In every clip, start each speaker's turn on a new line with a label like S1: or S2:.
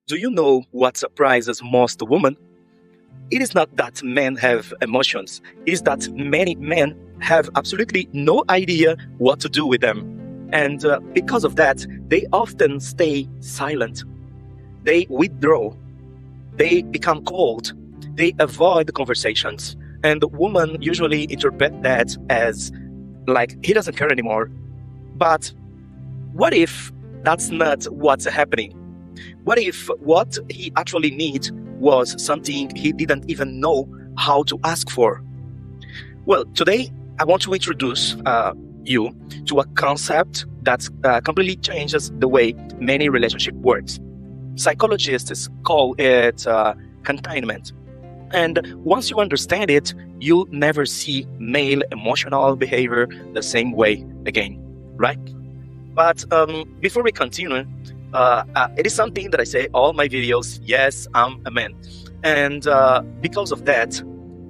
S1: Do you know what surprises most women? It is not that men have emotions, it is that many men have absolutely no idea what to do with them. And because of that, they often stay silent. They withdraw, they become cold, they avoid conversations. And women usually interpret that as like he doesn't care anymore. But what if that's not what's happening? What if what he actually needs was something he didn't even know how to ask for? Well, today I want to introduce you to a concept that completely changes the way many relationship works. Psychologists call it containment. And once you understand it, you'll never see male emotional behavior the same way again, right? But before we continue, it is something that I say all my videos. Yes, I'm a man, and because of that,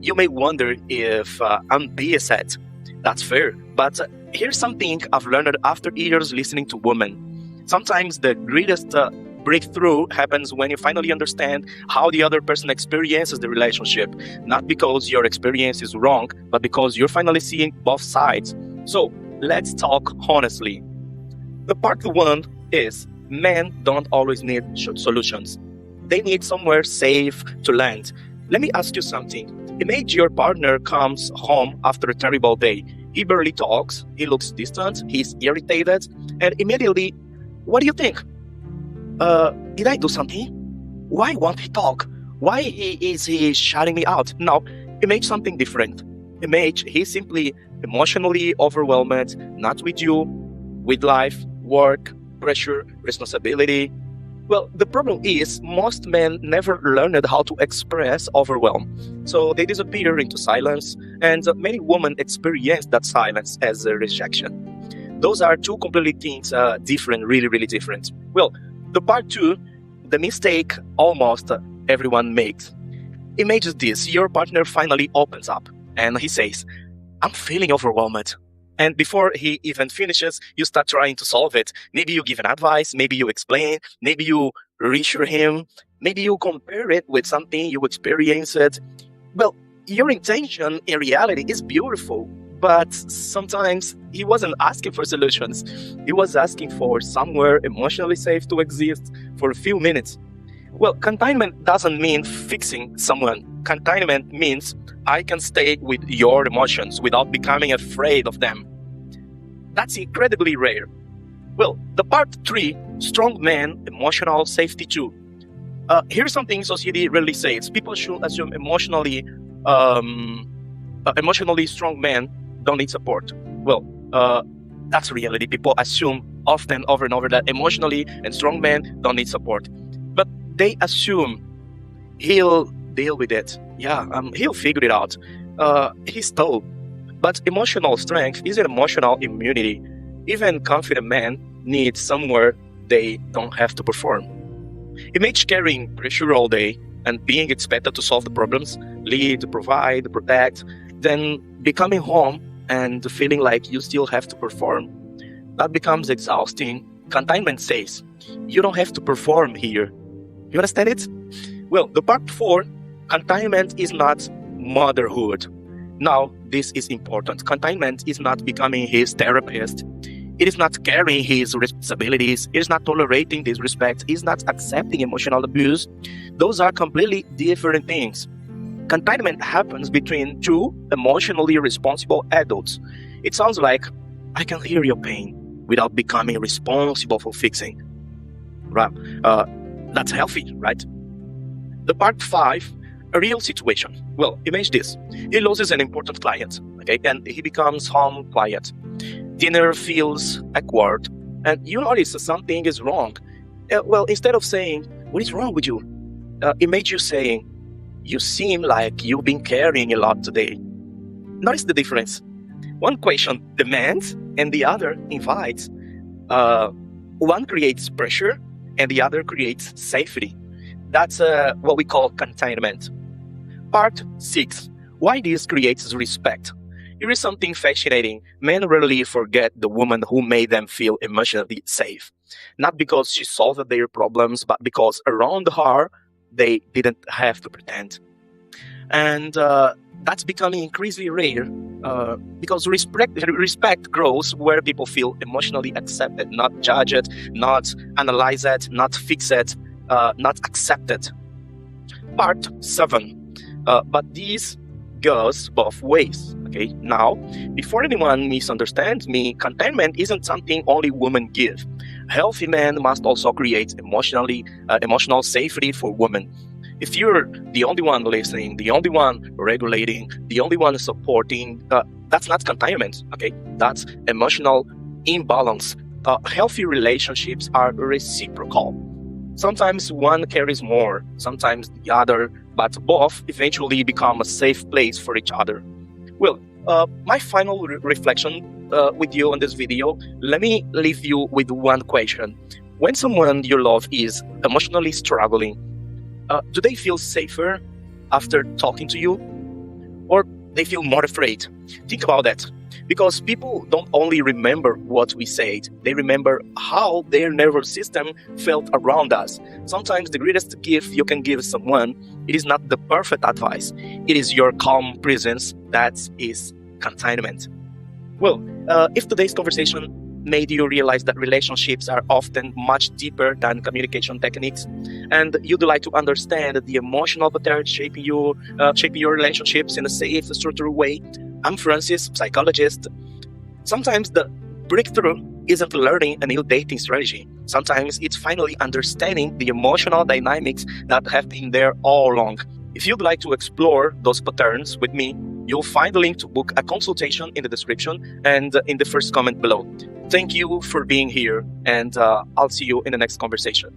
S1: you may wonder if I'm BSat. That's fair, but here's something I've learned after years listening to women. Sometimes the greatest breakthrough happens when you finally understand how the other person experiences the relationship, not because your experience is wrong, but because you're finally seeing both sides. So let's talk honestly. The part one is men don't always need solutions. They need somewhere safe to land. Let me ask you something. Imagine your partner comes home after a terrible day. He barely talks, he looks distant, he's irritated, and immediately, what do you think? Did I do something? Why won't he talk? Is he shutting me out? Now, imagine something different. Imagine he's simply emotionally overwhelmed, not with you, with life, work, pressure, responsibility. Well, the problem is most men never learned how to express overwhelm. So they disappear into silence, and many women experience that silence as a rejection. Those are two completely things different, really, really different. Well, the part two, the mistake almost everyone makes. Imagine this, your partner finally opens up and he says, I'm feeling overwhelmed. And before he even finishes, you start trying to solve it. Maybe you give an advice, maybe you explain, maybe you reassure him, maybe you compare it with something you experienced. Well, your intention in reality is beautiful, but sometimes he wasn't asking for solutions. He was asking for somewhere emotionally safe to exist for a few minutes. Well, containment doesn't mean fixing someone. Containment means I can stay with your emotions without becoming afraid of them. That's incredibly rare. Well, the part three, strong man, emotional safety too. Here's something society rarely says. People should assume emotionally strong men don't need support. Well, that's reality. People assume often over and over that emotionally and strong men don't need support. But they assume he'll deal with it. Yeah, he'll figure it out. He's told. But emotional strength isn't emotional immunity. Even confident men need somewhere they don't have to perform. Imagine carrying pressure all day and being expected to solve the problems, lead, provide, protect, then becoming home and feeling like you still have to perform. That becomes exhausting. Containment says, you don't have to perform here. You understand it? Well, the part four, containment is not motherhood. Now, this is important. Containment is not becoming his therapist. It is not carrying his responsibilities. It is not tolerating disrespect. It is not accepting emotional abuse. Those are completely different things. Containment happens between two emotionally responsible adults. It sounds like, I can hear your pain without becoming responsible for fixing. Right? That's healthy, right? The part five, a real situation. Well, imagine this. He loses an important client, okay, and he becomes home quiet. Dinner feels awkward, and you notice something is wrong. Well, instead of saying, what is wrong with you? Imagine you saying, you seem like you've been carrying a lot today. Notice the difference. One question demands, and the other invites. One creates pressure, and the other creates safety. That's what we call containment. Part 6. Why this creates respect. Here is something fascinating. Men rarely forget the woman who made them feel emotionally safe. Not because she solved their problems, but because around her, they didn't have to pretend. And that's becoming increasingly rare because respect grows where people feel emotionally accepted, not judged, not analyzed, not fixed, not accepted. Part 7. But these goes both ways. Okay, now, before anyone misunderstands me, contentment isn't something only women give. Healthy men must also create emotional safety for women. If you're the only one listening, the only one regulating, the only one supporting, that's not contentment. Okay, that's emotional imbalance. Healthy relationships are reciprocal. Sometimes one carries more, sometimes the other, but both eventually become a safe place for each other. Well, my final reflection with you on this video, let me leave you with one question. When someone you love is emotionally struggling, do they feel safer after talking to you? Or they feel more afraid? Think about that. Because people don't only remember what we said, they remember how their nervous system felt around us. Sometimes the greatest gift you can give someone, it is not the perfect advice. It is your calm presence. That is contentment. Well, if today's conversation made you realize that relationships are often much deeper than communication techniques, and you'd like to understand the emotional patterns shaping your relationships in a safe, structured way, I'm Francis, psychologist. Sometimes the breakthrough isn't learning a new dating strategy. Sometimes it's finally understanding the emotional dynamics that have been there all along. If you'd like to explore those patterns with me, you'll find the link to book a consultation in the description and in the first comment below. Thank you for being here, and I'll see you in the next conversation.